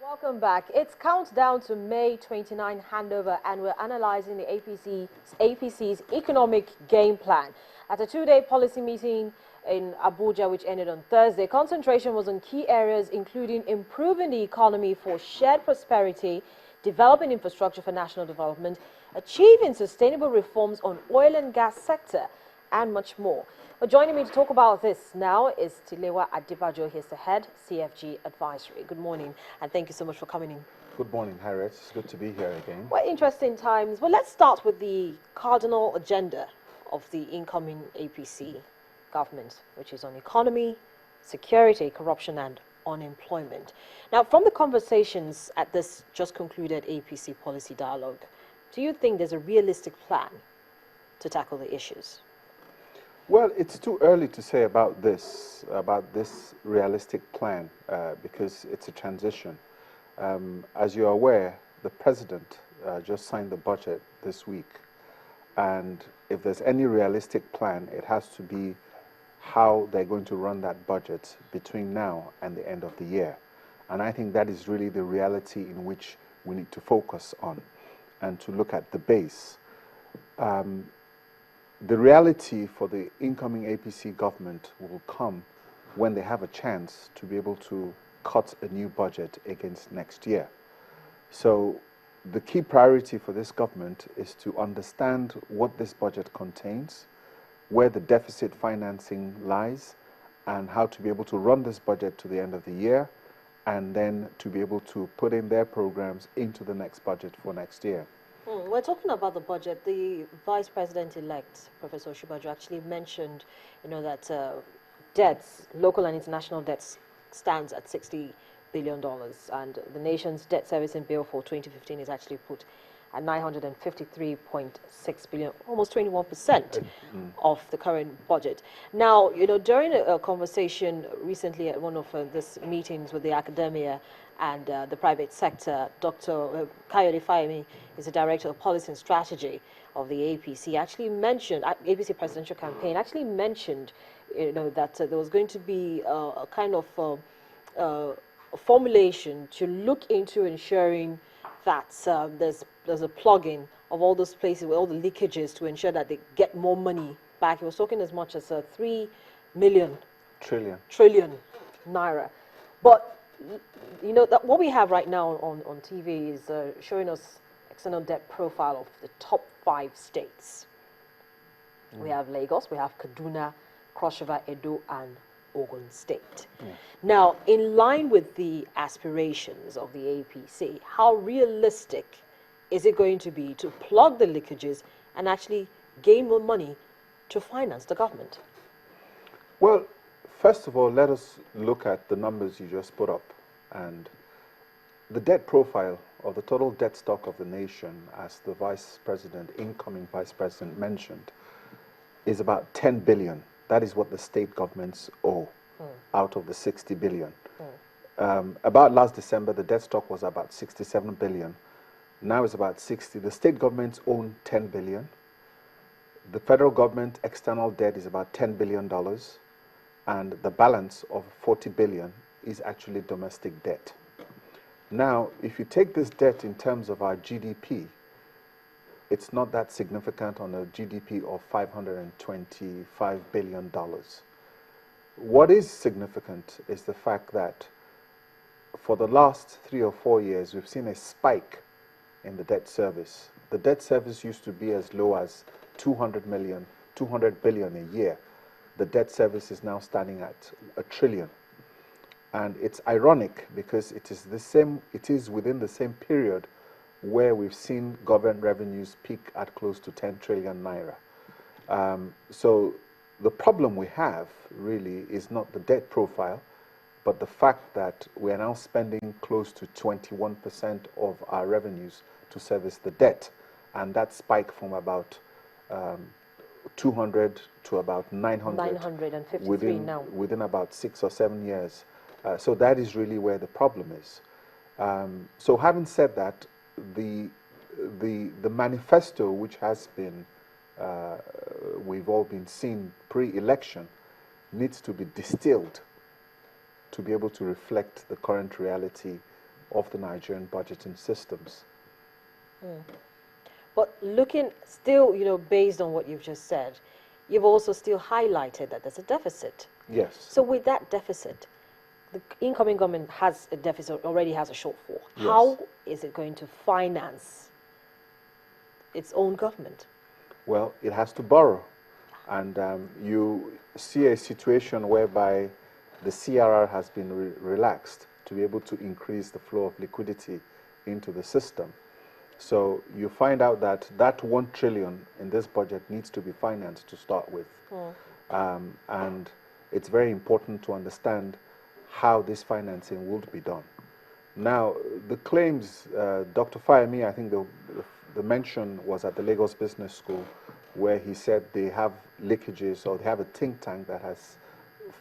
Welcome back. It's countdown to May 29 handover, and we're analyzing the APC's economic game plan. At a two-day policy meeting in Abuja, which ended on Thursday, concentration was on key areas including improving the economy for shared prosperity, developing infrastructure for national development, achieving sustainable reforms on oil and gas sector, and much more. But joining me to talk about this now is Tilewa Adibajo. He's the head CFG Advisory. Good morning, and thank you so much for coming in. Good morning, Harriet. It's good to be here again. What interesting times. Well, let's start with the cardinal agenda of the incoming APC government, which is on economy, security, corruption, and unemployment. Now, from the conversations at this just concluded APC policy dialogue, do you think there's a realistic plan to tackle the issues? Well, it's too early to say about this realistic plan because it's a transition. As you're aware, the president just signed the budget this week. And if there's any realistic plan, it has to be how they're going to run that budget between now and the end of the year. And I think that is really the reality in which we need to focus on and to look at the base. The reality for the incoming APC government will come when they have a chance to be able to cut a new budget against next year. So the key priority for this government is to understand what this budget contains, where the deficit financing lies, and how to be able to run this budget to the end of the year, and then to be able to put in their programs into the next budget for next year. We're talking about the budget. The Vice President-elect, Professor Osinbajo, actually mentioned, that debts, local and international debts, stands at $60 billion, and the nation's debt servicing bill for 2015 is actually put at $953.6 billion, almost 21% of the current budget. Now, during a conversation recently at one of these meetings with the academia and the private sector, Dr. Kayode Fayemi is the Director of Policy and Strategy of the APC, actually mentioned, APC presidential campaign, actually mentioned, that there was going to be a kind of a formulation to look into ensuring that there's a plug-in of all those places with all the leakages to ensure that they get more money back. He was talking as much as 3 trillion naira. But that what we have right now on TV is showing us external debt profile of the top 5 states. We have Lagos, we have Kaduna, Cross River, Edo, and Ogun State. Now, in line with the aspirations of the APC, how realistic is it going to be to plug the leakages and actually gain more money to finance the government? Well, first of all, let us look at the numbers you just put up. And the debt profile of the total debt stock of the nation, as the incoming vice president mentioned, is about 10 billion. That is what the state governments owe out of the 60 billion. About last December, the debt stock was about 67 billion. Now it's about 60. The state governments own 10 billion. The federal government external debt is about $10 billion. And the balance of 40 billion is actually domestic debt. Now, if you take this debt in terms of our GDP, it's not that significant on a GDP of $525 billion. What is significant is the fact that for the last 3 or 4 years, we've seen a spike in the debt service. The debt service used to be as low as 200 billion a year. The debt service is now standing at $1 trillion. And it's ironic because it is within the same period where we've seen government revenues peak at close to 10 trillion naira. So the problem we have really is not the debt profile, but the fact that we are now spending close to 21% of our revenues to service the debt. And that spike from about 200 to about 953 now. Within about 6 or 7 years. So that is really where the problem is. So having said that, the manifesto, which has been, we've all been seeing pre-election, needs to be distilled to be able to reflect the current reality of the Nigerian budgeting systems. But looking still, based on what you've just said, you've also still highlighted that there's a deficit. Yes. So with that deficit, the incoming government has a deficit, already has a shortfall. Yes. How is it going to finance its own government? Well, it has to borrow. And you see a situation whereby the CRR has been relaxed to be able to increase the flow of liquidity into the system. So you find out that that 1 trillion in this budget needs to be financed to start with. And it's very important to understand how this financing would be done. Now, the claims, Dr. Fayemi, I think the mention was at the Lagos Business School, where he said they have leakages, or they have a think tank that has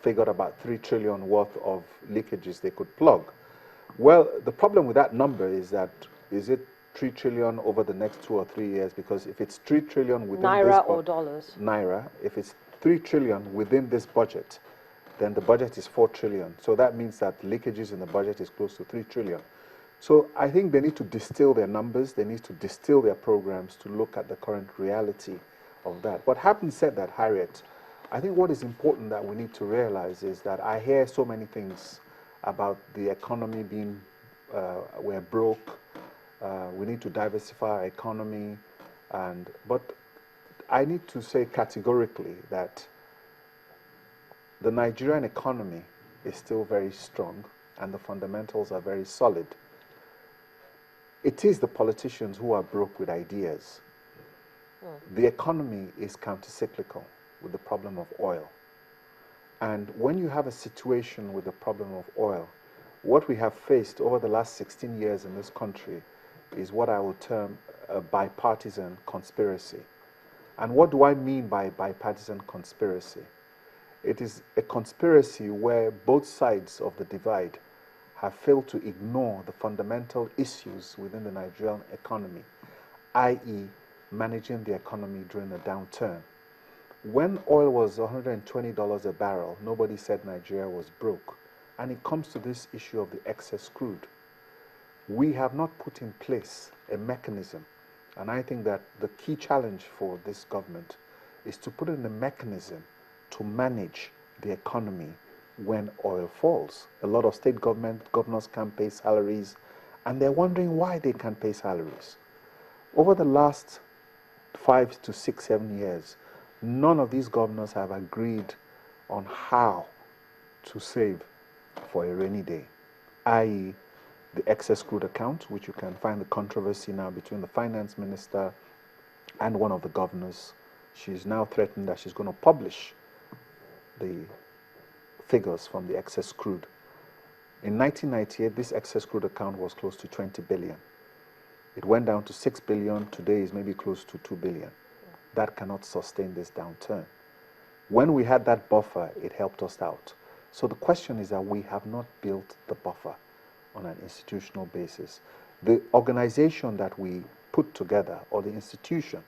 figured about 3 trillion worth of leakages they could plug. Well, the problem with that number is that, is it 3 trillion over the next 2 or 3 years? Because if it's 3 trillion within Naira this or dollars? Naira. If it's 3 trillion within this budget, then the budget is 4 trillion. So that means that leakages in the budget is close to 3 trillion. So I think they need to distill their numbers, they need to distill their programs to look at the current reality of that. But having said that, Harriet, I think what is important that we need to realize is that I hear so many things about the economy being, we're broke, we need to diversify our economy, but I need to say categorically that the Nigerian economy is still very strong and the fundamentals are very solid. It is the politicians who are broke with ideas. The economy is counter-cyclical with the problem of oil. And when you have a situation with the problem of oil, what we have faced over the last 16 years in this country is what I will term a bipartisan conspiracy. And what do I mean by bipartisan conspiracy? It is a conspiracy where both sides of the divide have failed to ignore the fundamental issues within the Nigerian economy, i.e., managing the economy during a downturn. When oil was $120 a barrel, nobody said Nigeria was broke. And it comes to this issue of the excess crude. We have not put in place a mechanism, and I think that the key challenge for this government is to put in a mechanism to manage the economy when oil falls. A lot of state governors can't pay salaries, and they're wondering why they can't pay salaries. Over the last 5 to 6, 7 years, none of these governors have agreed on how to save for a rainy day, i.e., the excess crude account, which you can find the controversy now between the finance minister and one of the governors. She's now threatened that she's going to publish the figures from the excess crude. In 1998, this excess crude account was close to 20 billion. It went down to 6 billion. Today is maybe close to 2 billion. That cannot sustain this downturn. When we had that buffer, it helped us out. So the question is that we have not built the buffer on an institutional basis. The organization that we put together, or the institution,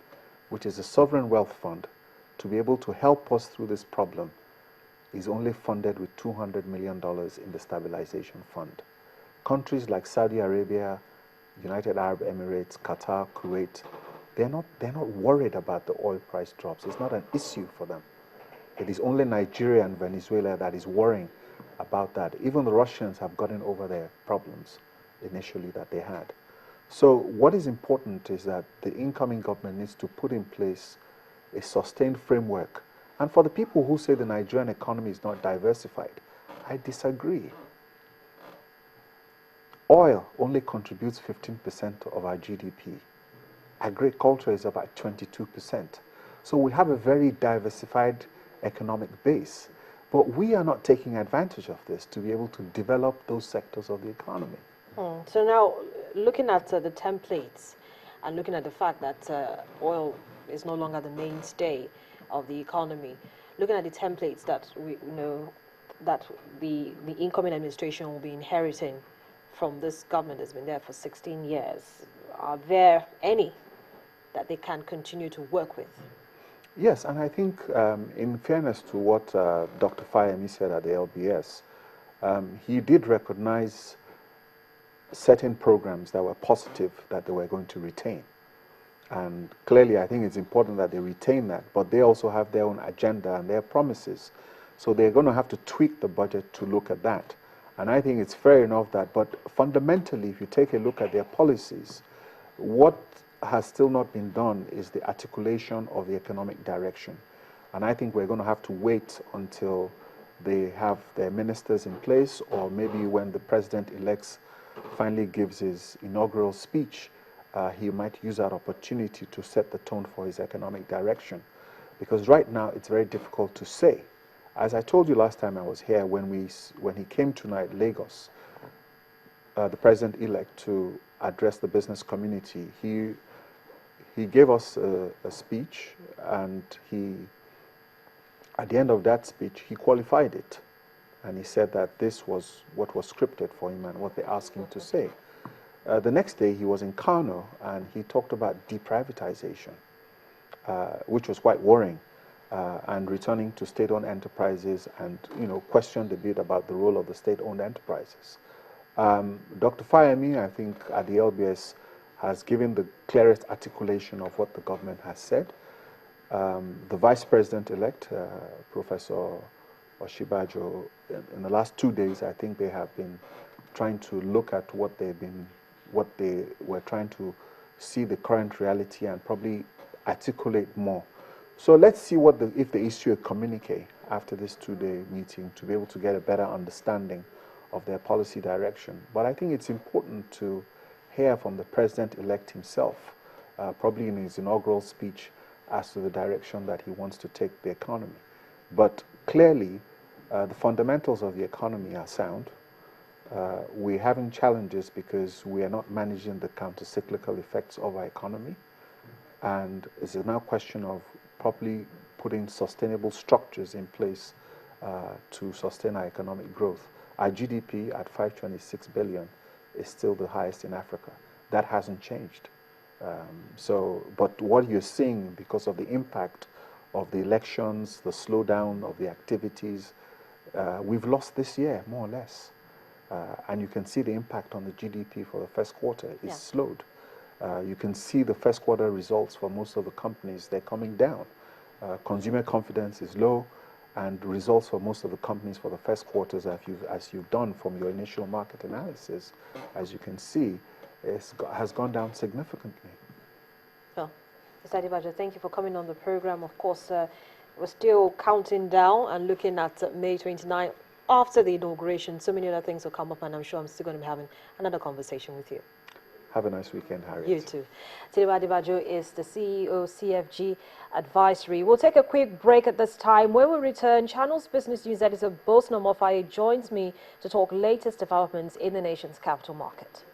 which is the Sovereign Wealth Fund, to be able to help us through this problem, is only funded with $200 million in the Stabilization Fund. Countries like Saudi Arabia, United Arab Emirates, Qatar, Kuwait, they're not worried about the oil price drops. It's not an issue for them. It is only Nigeria and Venezuela that is worrying about that. Even the Russians have gotten over their problems initially that they had. So what is important is that the incoming government needs to put in place a sustained framework. And for the people who say the Nigerian economy is not diversified, I disagree. Oil only contributes 15% of our GDP. Agriculture is about 22%. So we have a very diversified economic base. But we are not taking advantage of this to be able to develop those sectors of the economy. So now, looking at the templates and looking at the fact that oil is no longer the mainstay of the economy, looking at the templates that we know that the incoming administration will be inheriting from this government that's been there for 16 years, are there any that they can continue to work with? Yes, and I think in fairness to what Dr. Fayemi said at the LBS, He did recognize certain programs that were positive that they were going to retain. And clearly, I think it's important that they retain that, but they also have their own agenda and their promises. So they're going to have to tweak the budget to look at that. And I think it's fair enough that, but fundamentally, if you take a look at their policies, what has still not been done is the articulation of the economic direction. And I think we're going to have to wait until they have their ministers in place, or maybe when the president-elect finally gives his inaugural speech, he might use that opportunity to set the tone for his economic direction. Because right now, it's very difficult to say. As I told you last time I was here, when he came tonight, Lagos, the president-elect, to address the business community, he gave us a speech, and at the end of that speech, he qualified it. And he said that this was what was scripted for him and what they asked him to say. The next day, he was in Kano, and he talked about deprivatization, which was quite worrying, and returning to state-owned enterprises, and questioned a bit about the role of the state-owned enterprises. Dr. Fayemi, I think, at the LBS, has given the clearest articulation of what the government has said. The Vice President-elect, Professor Oshibajo, in the last 2 days, I think they have been trying to look at what they were trying to see the current reality and probably articulate more. So let's see if they issue a communique after this 2-day meeting to be able to get a better understanding of their policy direction. But I think it's important to hear from the president-elect himself, probably in his inaugural speech, as to the direction that he wants to take the economy. But clearly, the fundamentals of the economy are sound. We're having challenges because we are not managing the counter-cyclical effects of our economy. And it's now a question of properly putting sustainable structures in place to sustain our economic growth. Our GDP at 526 billion is still the highest in Africa. That hasn't changed. But what you're seeing, because of the impact of the elections, the slowdown of the activities, we've lost this year, more or less. And you can see the impact on the GDP for the first quarter is slowed. You can see the first quarter results for most of the companies, they're coming down. Consumer confidence is low, and results for most of the companies for the first quarters, as you've done from your initial market analysis, as you can see, has gone down significantly. Well, Mr. Adebajo, thank you for coming on the program. Of course, we're still counting down and looking at May 29 after the inauguration. So many other things will come up, and I'm sure I'm still going to be having another conversation with you. Have a nice weekend, Harriet. You too. Tedibo Adebajo is the CEO, CFG Advisory. We'll take a quick break at this time. When we return, Channel's business news editor, Bosno Mofaye, joins me to talk latest developments in the nation's capital market.